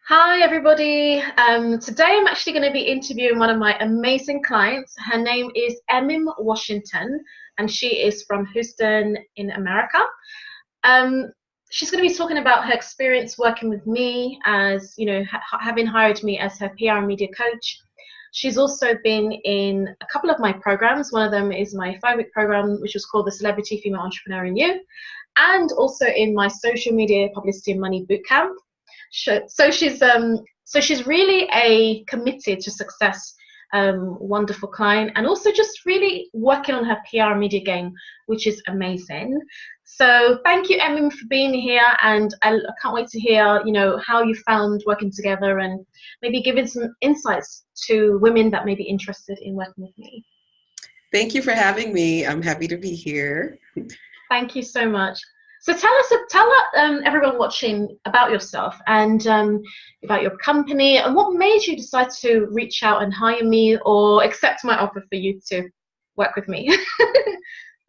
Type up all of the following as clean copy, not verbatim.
Hi, everybody. Today I'm actually going to be interviewing one of my amazing clients. Her name is Emem Washington, and she is from Houston in America. Um, she's going to be talking about her experience working with me as, having hired me as her PR and media coach. She's also been in a couple of my programs. One of them is my 5-week program, which was called the Celebrity Female Entrepreneur in You, and also in my social media publicity and money bootcamp. So she's really a committed to success, wonderful client, and also just really working on her PR media game, which is amazing. So thank you, Emmy, for being here, and I can't wait to hear, how you found working together, and maybe giving some insights to women that may be interested in working with me. Thank you for having me. I'm happy to be here. Thank you so much. So tell everyone watching about yourself and about your company, and what made you decide to reach out and hire me or accept my offer for you to work with me.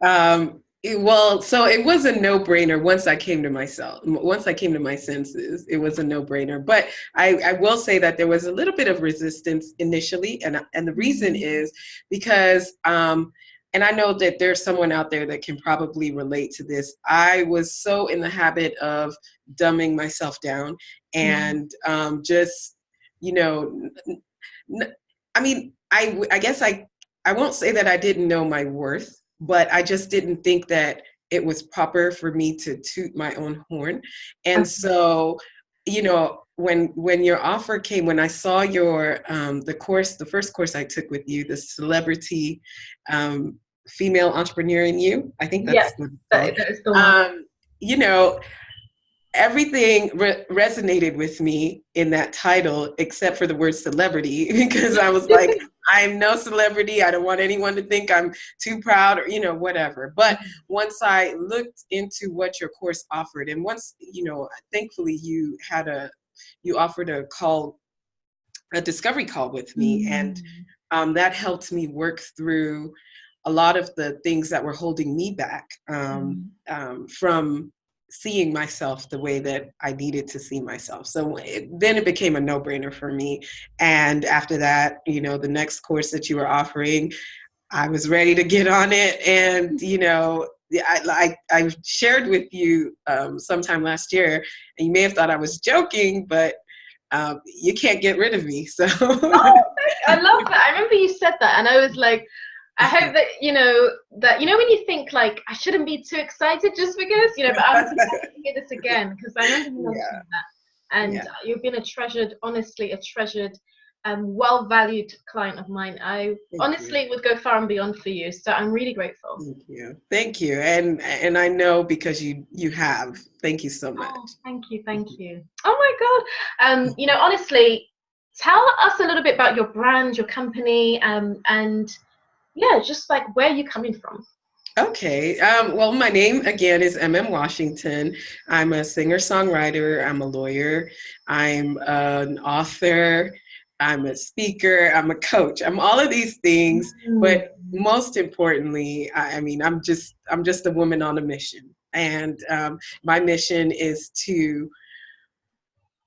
So it was a no-brainer once I came to myself. Once I came to my senses, it was a no-brainer. But I will say that there was a little bit of resistance initially, and the reason is because and I know that there's someone out there that can probably relate to this. I was so in the habit of dumbing myself down and just, I mean, I guess I won't say that I didn't know my worth, but I just didn't think that it was proper for me to toot my own horn. And so, when your offer came, when I saw your the first course I took with you, the Celebrity Female Entrepreneur in You, I think that's that is the one. Everything resonated with me in that title, except for the word celebrity, because I was like, I'm no celebrity. I don't want anyone to think I'm too proud or, whatever. But once I looked into what your course offered, and once, thankfully you offered a discovery call with me. And that helped me work through a lot of the things that were holding me back from seeing myself the way that I needed to see myself. So then it became a no-brainer for me. And after that, the next course that you were offering, I was ready to get on it. And, I shared with you sometime last year, and you may have thought I was joking, but you can't get rid of me. So I love that. I remember you said that, and I was like, I hope that when you think like I shouldn't be too excited just because, but I was excited to hear this again because I remember you mentioning that, and you've been honestly a treasured, well-valued client of mine. I honestly would go far and beyond for you, so I'm really grateful. Thank you, and I know because you have. Thank you so much. Oh, thank you. Oh my God, honestly, tell us a little bit about your brand, your company, and just like where you're coming from. Okay. Well, my name again is Emem Washington. I'm a singer-songwriter. I'm a lawyer. I'm an author. I'm a speaker. I'm a coach. I'm all of these things, but most importantly, I'm just a woman on a mission, and my mission is to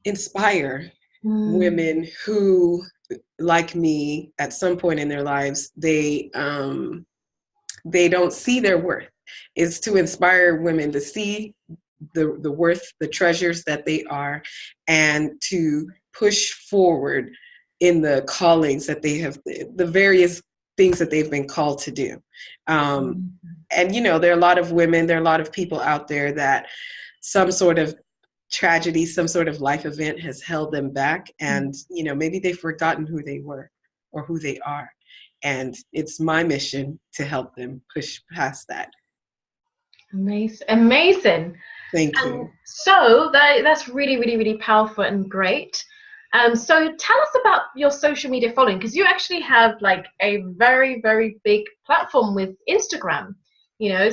inspire women who, like me, at some point in their lives, they don't see their worth. Is to inspire women to see the worth, the treasures that they are, and to push forward in the callings that they have, the various things that they've been called to do. And there are a lot of women, there are a lot of people out there that some sort of tragedy, some sort of life event has held them back, and maybe they've forgotten who they were or who they are. And it's my mission to help them push past that. Amazing. Thank you. So that's really, really, really powerful and great. So tell us about your social media following, because you actually have like a very, very big platform with Instagram.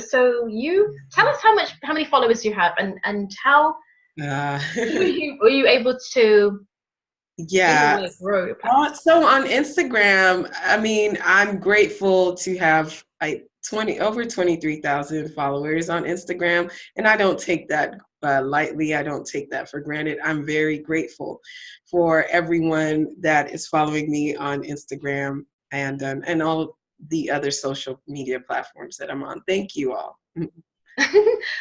So you tell us how many followers you have, and how were you able to grow your platform? So on Instagram, I'm grateful to have over 23,000 followers on Instagram, and I don't take that lightly. I don't take that for granted. I'm very grateful for everyone that is following me on Instagram and all the other social media platforms that I'm on. Thank you all.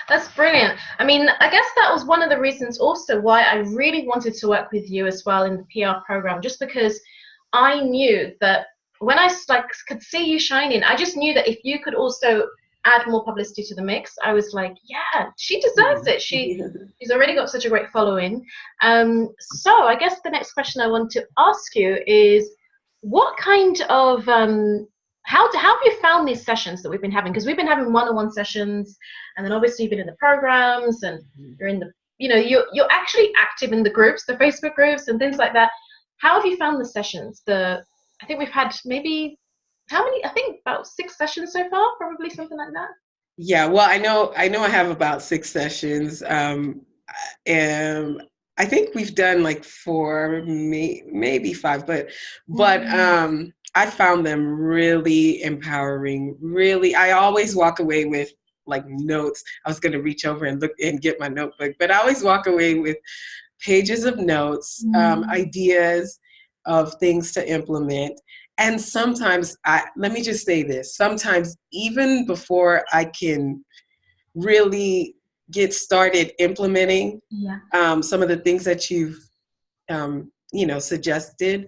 That's brilliant. I mean, I guess that was one of the reasons also why I really wanted to work with you as well in the PR program, just because I knew that when I like could see you shining, I just knew that if you could also add more publicity to the mix, I was like, yeah, she deserves it. She's already got such a great following. So I guess the next question I want to ask you is, what kind of how have you found these sessions that we've been having? Because we've been having one-on-one sessions, and then obviously you've been in the programs, and you're in the, you're actually active in the groups, the Facebook groups, and things like that. How have you found the sessions? I think we've had maybe how many? I think about 6 sessions so far, probably something like that. Yeah, well, I know I have about 6 sessions. And I think we've done like 4, maybe 5, but I found them really empowering. Really, I always walk away with like notes. I was going to reach over and look and get my notebook, but I always walk away with pages of notes, ideas of things to implement. And sometimes, let me just say this, sometimes even before I can really get started implementing some of the things that you've, suggested,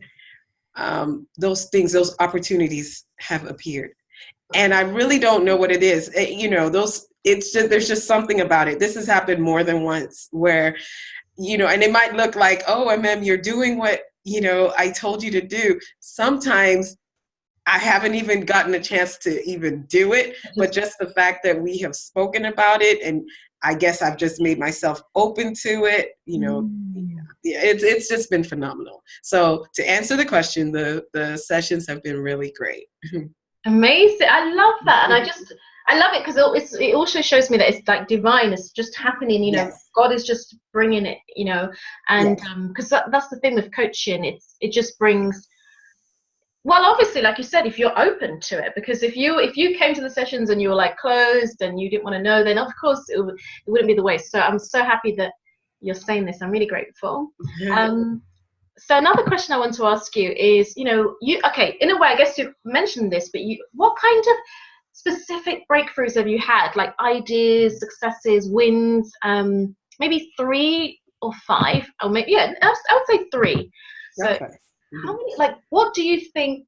those opportunities have appeared. And I really don't know what it is. There's just something about it. This has happened more than once where, and it might look like, oh, Emem, you're doing what, I told you to do. Sometimes I haven't even gotten a chance to even do it, but just the fact that we have spoken about it, and I guess I've just made myself open to it, it's just been phenomenal. So to answer the question, the sessions have been really great. Amazing. I love that. And I love it because it also shows me that it's like divine. It's just happening, Yes. God is just bringing it, and because that's the thing with coaching. It just brings, well, obviously, like you said, if you're open to it, because if you came to the sessions and you were like closed and you didn't want to know, then of course it wouldn't be the way. So I'm so happy that you're saying this. I'm really grateful. So another question I want to ask you is, in a way, I guess you've mentioned this, but what kind of specific breakthroughs have you had, like ideas, successes, wins, maybe 3 or 5, or maybe, I would say 3. So Okay. how many, like, what do you think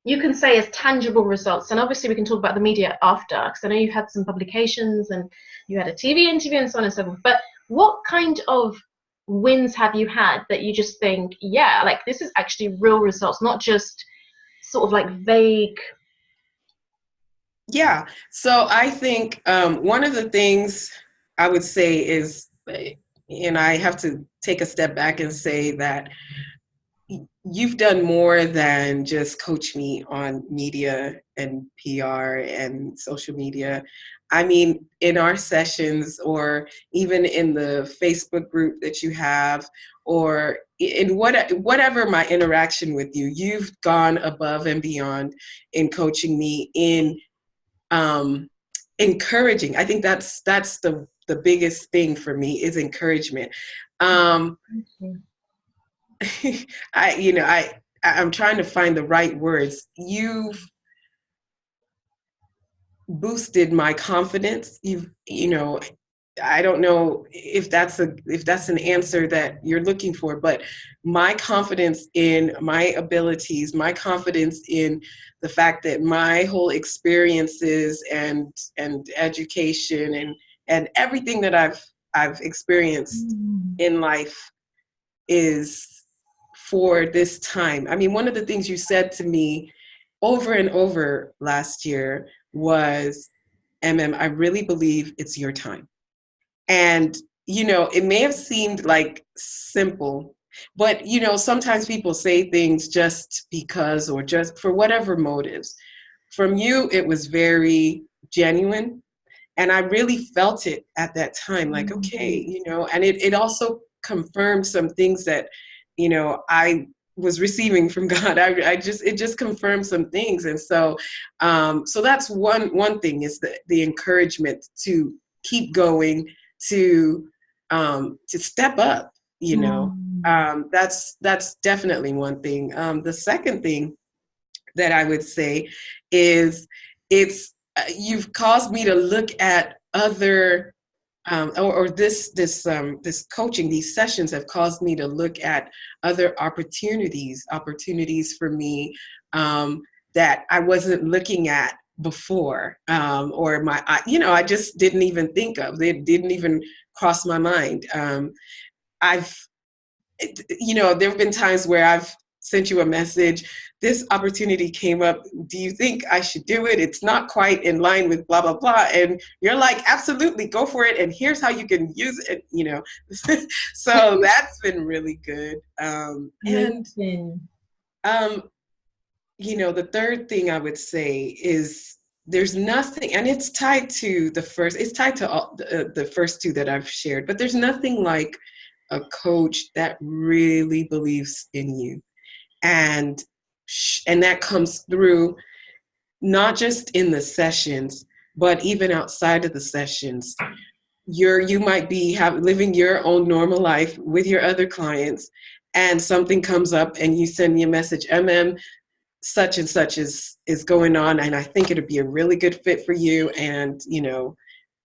you can say as tangible results? And obviously we can talk about the media after, because I know you've had some publications and you had a TV interview and so on and so forth, but what kind of wins have you had that you just think, yeah, like this is actually real results, not just sort of like vague? Yeah, so I think one of the things I would say is, and I have to take a step back and say that you've done more than just coach me on media and PR and social media. I mean, in our sessions, or even in the Facebook group that you have, or in whatever my interaction with you, you've gone above and beyond in coaching me, in encouraging. I think that's the biggest thing for me, is encouragement. I'm trying to find the right words. You've boosted my confidence. I don't know if that's an answer that you're looking for, but my confidence in my abilities, my confidence in the fact that my whole experiences and education and everything that I've experienced in life is for this time. I mean, one of the things you said to me over and over last year was, Emem, I really believe it's your time. And, it may have seemed like simple, but, sometimes people say things just because, or just for whatever motives. From you, it was very genuine. And I really felt it at that time, like, okay, and it also confirmed some things that, I was receiving from God. It just confirmed some things. And so that's one thing, is the encouragement to keep going, to to step up, you know. Mm. That's definitely one thing. The second thing that I would say is it's you've caused me to look at other or this coaching, these sessions have caused me to look at other opportunities for me that I wasn't looking at before, or I just didn't even think of. They didn't even cross my mind. I've there have been times where I've sent you a message. This opportunity came up. Do you think I should do it? It's not quite in line with blah, blah, blah. And you're like, absolutely, go for it. And here's how you can use it, So that's been really good. Amazing. Um, the third thing I would say is there's nothing, and it's tied to it's tied to all, the first two that I've shared, but there's nothing like a coach that really believes in you. And that comes through not just in the sessions, but even outside of the sessions. You might be living your own normal life with your other clients, and something comes up and you send me a message, Emem, such and such is going on, and I think it'd be a really good fit for you, and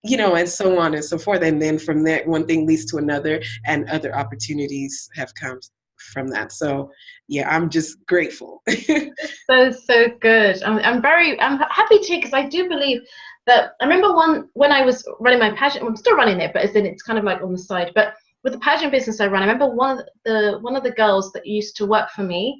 and so on and so forth. And then from that, one thing leads to another, and other opportunities have come from that. So yeah, I'm just grateful. So good. I'm happy too, because I do believe that I remember when I was running my pageant. I'm still running it, but it's kind of like on the side. But with the pageant business I run, I remember one of the girls that used to work for me.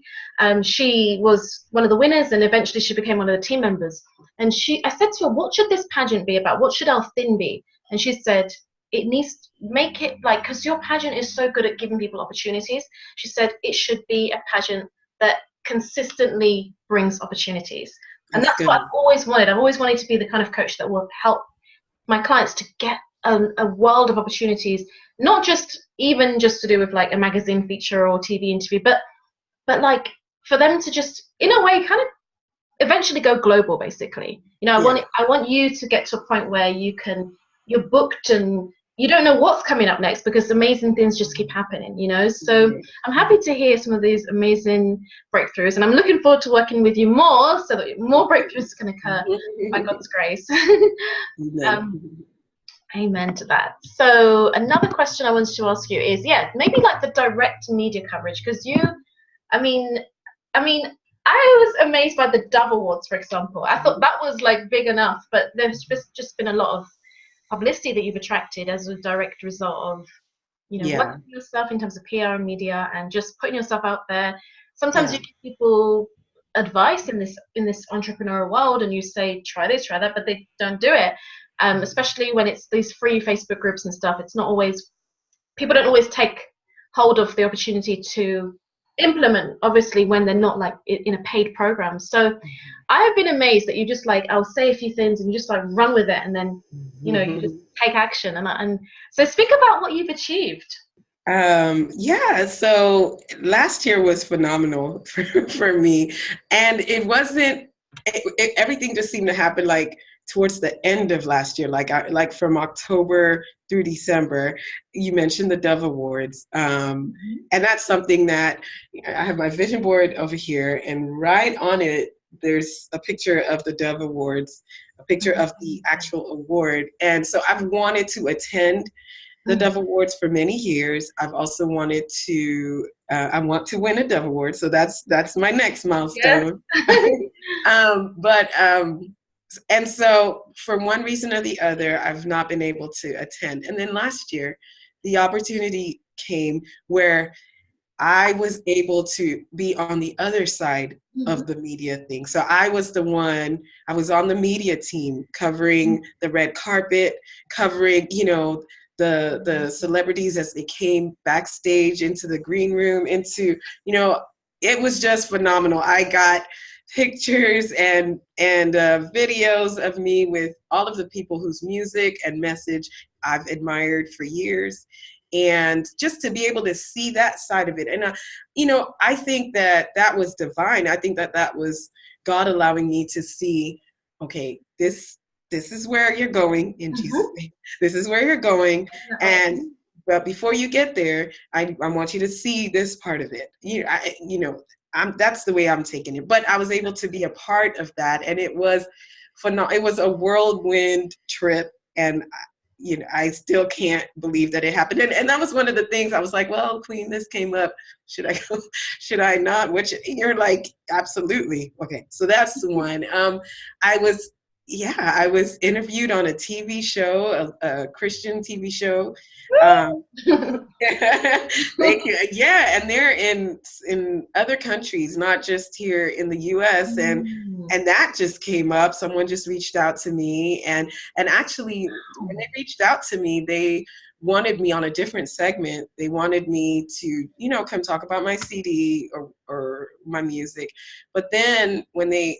She was one of the winners, and eventually she became one of the team members. And I said to her, "What should this pageant be about? What should our thing be?" And she said, "It needs make it like, because your pageant is so good at giving people opportunities." She said it should be a pageant that consistently brings opportunities. And that's what I've always wanted. I've always wanted to be the kind of coach that will help my clients to get a world of opportunities, not just to do with like a magazine feature or TV interview, but like for them to just, in a way, kind of eventually go global, basically. I want you to get to a point where you're booked and you don't know what's coming up next, because amazing things just keep happening, So I'm happy to hear some of these amazing breakthroughs, and I'm looking forward to working with you more so that more breakthroughs can occur by God's grace. Amen to that. So another question I wanted to ask you is, maybe like the direct media coverage, because I mean, I was amazed by the Dove Awards, for example. I thought that was like big enough, but there's just been a lot of publicity that you've attracted as a direct result of, working yourself in terms of PR and media and just putting yourself out there. Sometimes you give people advice in this entrepreneurial world, and you say, try this, try that, but they don't do it. Especially when it's these free Facebook groups and stuff. It's not always, people don't always take hold of the opportunity to implement, obviously, when they're not like in a paid program. So I have been amazed that you just like, I'll say a few things and you just like run with it, and then you just take action. And so speak about what you've achieved. So last year was phenomenal for me, and everything just seemed to happen like towards the end of last year, like from October through December. You mentioned the Dove Awards, and that's something that I have my vision board over here, and right on it there's a picture of the Dove Awards, a picture of the actual award. And so I've wanted to attend the Dove Awards for many years. I've also wanted to I want to win a Dove Award, so that's my next milestone. And so for one reason or the other, I've not been able to attend. And then last year, the opportunity came where I was able to be on the other side of the media thing. So I was on the media team covering the red carpet, covering, the celebrities as they came backstage into the green room, it was just phenomenal. I got pictures and videos of me with all of the people whose music and message I've admired for years. And just to be able to see that side of it. And, I think that was divine. I think that was God allowing me to see, okay, this is where you're going in Jesus' name. This is where you're going. And but before you get there, I want you to see this part of it. That's the way I'm taking it. But I was able to be a part of that, and it was phenomenal. It was a whirlwind trip, and I still can't believe that it happened. And that was one of the things I was like, well, Queen, this came up. Should I go? Should I not? Which you're like, absolutely. Okay. So that's the one. I was interviewed on a TV show, a Christian TV show. Thank you. Yeah, and they're in other countries, not just here in the U.S. And that just came up. Someone just reached out to me, and actually, when they reached out to me, they wanted me on a different segment. They wanted me to, come talk about my CD or my music. But then when they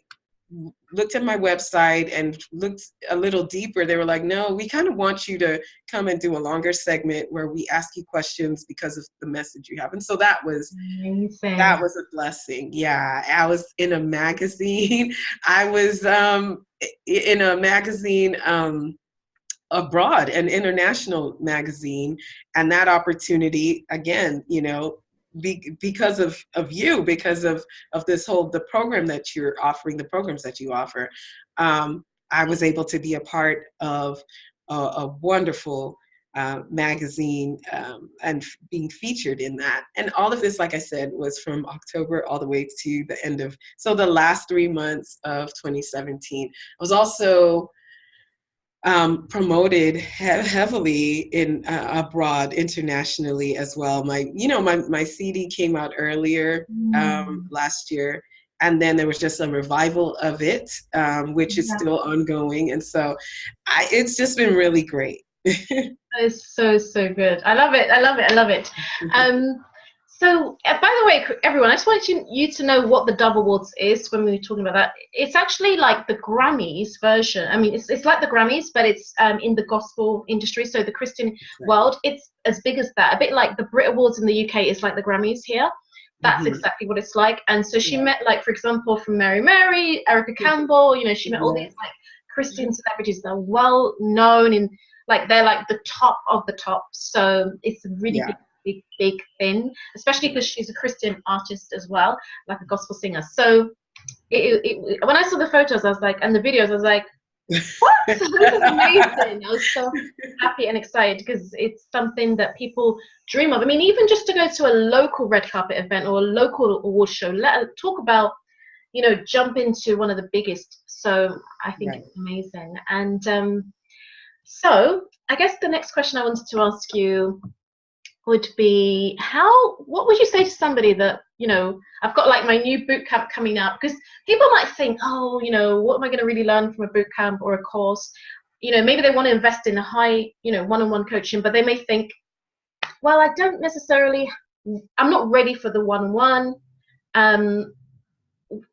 looked at my website and looked a little deeper, they were like, no, we kind of want you to come and do a longer segment where we ask you questions because of the message you have. And so that was amazing. That was a blessing. Yeah, I was in a magazine. I was in a magazine abroad, an international magazine, and that opportunity, again, because of you, because of this the program that you're offering, the programs that you offer, I was able to be a part of a wonderful magazine and being featured in that. And all of this, like I said, was from October all the way to the end of, so the last 3 months of 2017. I was also promoted heavily in abroad, internationally as well. My CD came out earlier last year, and then there was just a revival of it, which is still ongoing. And so it's just been really great. It's so good. I love it. So, by the way, everyone, I just wanted you to know what the Dove Awards is when we were talking about that. It's actually like the Grammys version. I mean, it's like the Grammys, but it's in the gospel industry, so the Christian world. It's as big as that. A bit like the Brit Awards in the UK is like the Grammys here. That's exactly what it's like. And so she met, like, for example, from Mary, Erica Campbell, she met all these like Christian celebrities that are well known in, like, they're like the top of the top. So it's a really big thing, especially because she's a Christian artist as well, like a gospel singer. So when I saw the photos, I was like, and the videos, I was like, what? This is amazing. I was so happy and excited because it's something that people dream of. I mean, even just to go to a local red carpet event or a local award show, talk about, jump into one of the biggest. So I think it's amazing. And so I guess the next question I wanted to ask you would be, what would you say to somebody that, I've got like my new boot camp coming up, because people might think, oh, what am I going to really learn from a boot camp or a course? Maybe they want to invest in a high, one-on-one coaching, but they may think, well, I'm not ready for the one-on-one.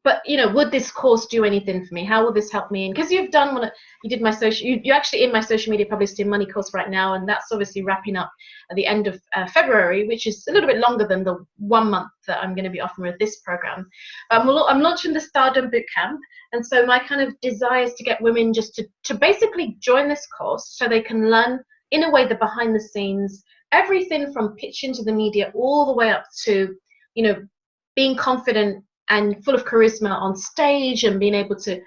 But would this course do anything for me? How will this help me? Because you've done you're actually in my social media publicity and money course right now, and that's obviously wrapping up at the end of February, which is a little bit longer than the 1 month that I'm going to be offering with this program. I'm launching the Stardom Bootcamp, and so my kind of desire is to get women just to basically join this course so they can learn, in a way, the behind the scenes, everything from pitching to the media all the way up to, being confident and full of charisma on stage, and being able to,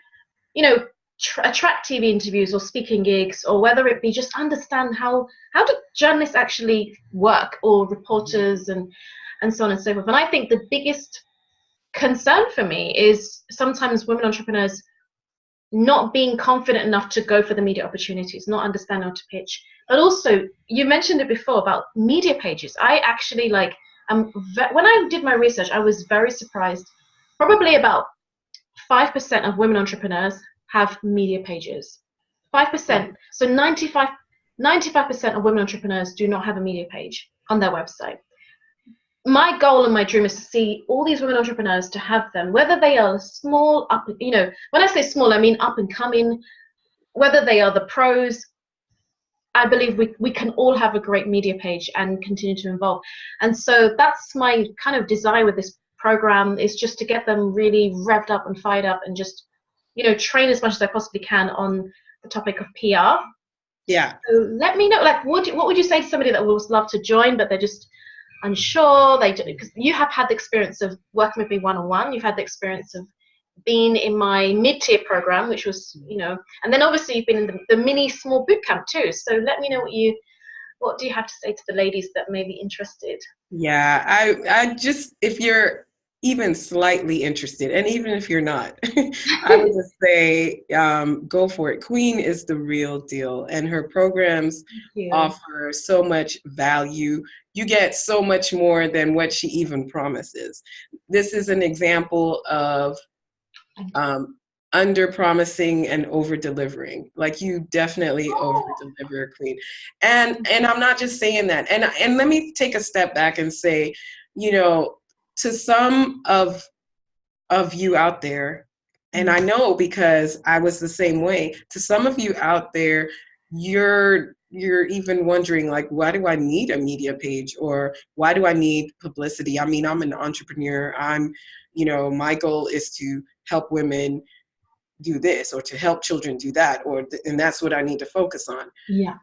attract TV interviews or speaking gigs, or whether it be just understand how do journalists actually work, or reporters, and so on and so forth. And I think the biggest concern for me is sometimes women entrepreneurs not being confident enough to go for the media opportunities, not understanding how to pitch. But also, you mentioned it before about media pages. I actually when I did my research, I was very surprised. Probably about 5% of women entrepreneurs have media pages. 5%. So 95% of women entrepreneurs do not have a media page on their website. My goal and my dream is to see all these women entrepreneurs to have them, whether they are small, when I say small, I mean up and coming, whether they are the pros. I believe we can all have a great media page and continue to evolve. And so that's my kind of desire with this program, is just to get them really revved up and fired up, and just train as much as I possibly can on the topic of PR. Yeah. So let me know, like, what would you say to somebody that would love to join, but they're just unsure? Because you have had the experience of working with me one-on-one. You've had the experience of being in my mid-tier program, which was, and then obviously you've been in the mini small boot camp too. So let me know what do you have to say to the ladies that may be interested? Yeah, I just, if you're even slightly interested, and even if you're not, I would just say go for it. Queen is the real deal, and her programs Thank you. offer so much value. You get so much more than what she even promises. This is an example of um, under promising and over delivering. Like, you definitely over Oh, deliver, Queen. And I'm not just saying that. And let me take a step back and say, you know, to some of you out there, and I know because I was the same way, to some of you out there, you're even wondering, like, why do I need a media page, or why do I need publicity? I mean, I'm an entrepreneur. My goal is to help women do this, or to help children do that, and that's what I need to focus on. yeah.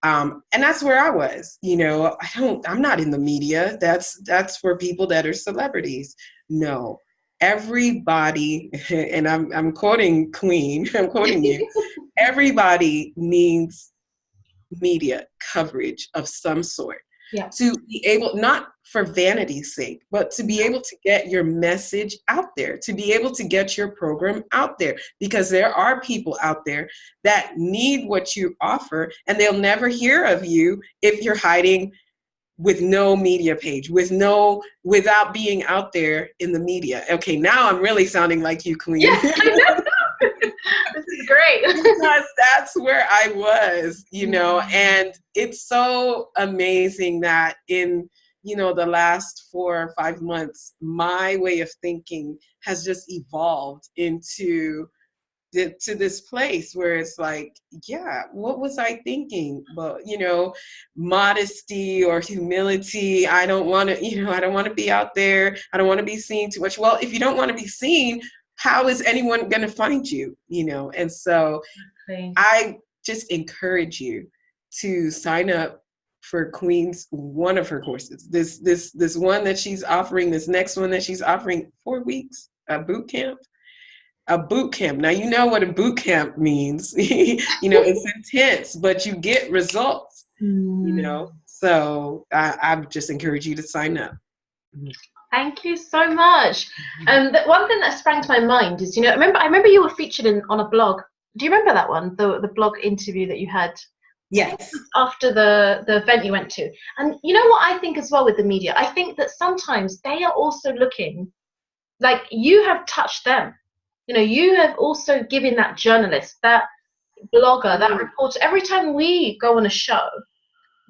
And that's where I was. I'm not in the media. That's for people that are celebrities. No, everybody, and I'm quoting Queen. I'm quoting you. Everybody needs media coverage of some sort, Yeah. to be able, not for vanity's sake, but to be able to get your message out there, to be able to get your program out there, because there are people out there that need what you offer, and they'll never hear of you if you're hiding with no media page, without being out there in the media. Okay, now I'm really sounding like you, Queen. Yes, I know. This is great. Because that's where I was, and it's so amazing that in, the last 4 or 5 months, my way of thinking has just evolved to this place where it's like, yeah, what was I thinking? But, modesty or humility. I don't want to be out there. I don't want to be seen too much. Well, if you don't want to be seen, how is anyone going to find you? And so I just encourage you to sign up for Queen's, one of her courses. This one that she's offering, this next one that she's offering, 4 weeks, a boot camp. A boot camp. Now, you know what a boot camp means. It's intense, but you get results. So I just encourage you to sign up. Thank you so much. The one thing that sprang to my mind is, I remember you were featured on a blog. Do you remember that one, the blog interview that you had? Yes. After the event you went to. And you know what I think as well with the media? I think that sometimes they are also looking, like, you have touched them. You have also given that journalist, that blogger, that reporter, every time we go on a show,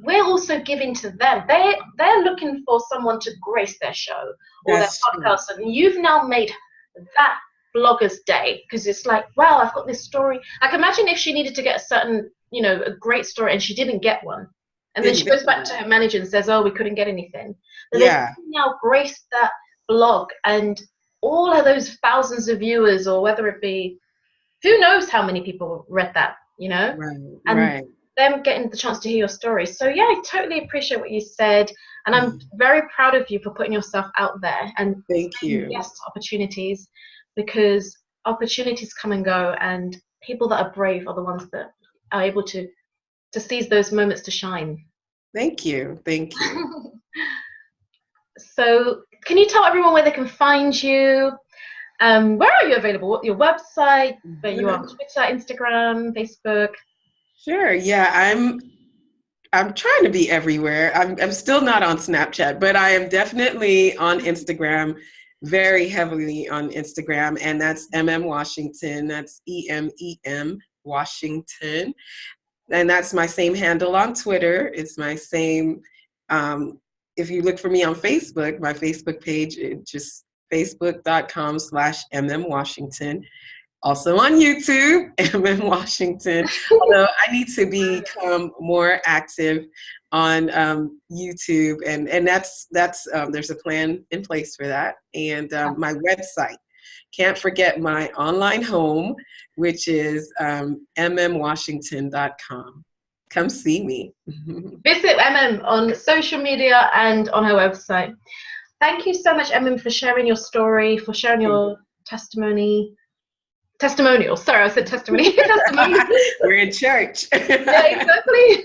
we're also giving to them. They're looking for someone to grace their show or their podcast, and you've now made that blogger's day, because it's like, wow, I've got this story. Like, imagine if she needed to get a certain, a great story, and she didn't get one, and then she goes back to her manager and says, oh, we couldn't get anything. But Yeah. they now grace that blog, and all of those thousands of viewers, or whether it be, who knows how many people read that, Right. them getting the chance to hear your story. So yeah, I totally appreciate what you said, and I'm very proud of you for putting yourself out there and Thank you. saying yes to opportunities, because opportunities come and go, and people that are brave are the ones that are able to seize those moments to shine. Thank you. So can you tell everyone where they can find you? Where are you available? What your website? Where you are on Twitter, Instagram, Facebook? Sure. Yeah, I'm trying to be everywhere. I'm still not on Snapchat, but I am definitely on Instagram, very heavily on Instagram, and that's Emem Washington. That's EMEM Washington, and that's my same handle on Twitter. It's my same. If you look for me on Facebook, my Facebook page, it's just facebook.com/Emem Washington. Also on YouTube, Emem Washington. Although I need to become more active on YouTube, and that's there's a plan in place for that. And my website, can't forget my online home, which is mmwashington.com. Come see me. Visit Emem on social media and on her website. Thank you so much, Emem, for sharing your story, for sharing your testimonial. Sorry, I said testimony. Testimonial. We're in church. Yeah, exactly.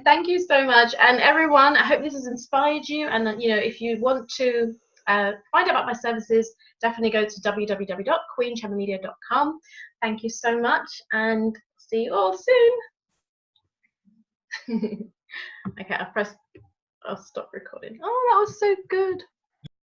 Thank you so much, and everyone. I hope this has inspired you. And if you want to find out about my services, definitely go to www.queenchiamamedia.com. Thank you so much, and see you all soon. Okay, I'll stop recording. Oh, that was so good.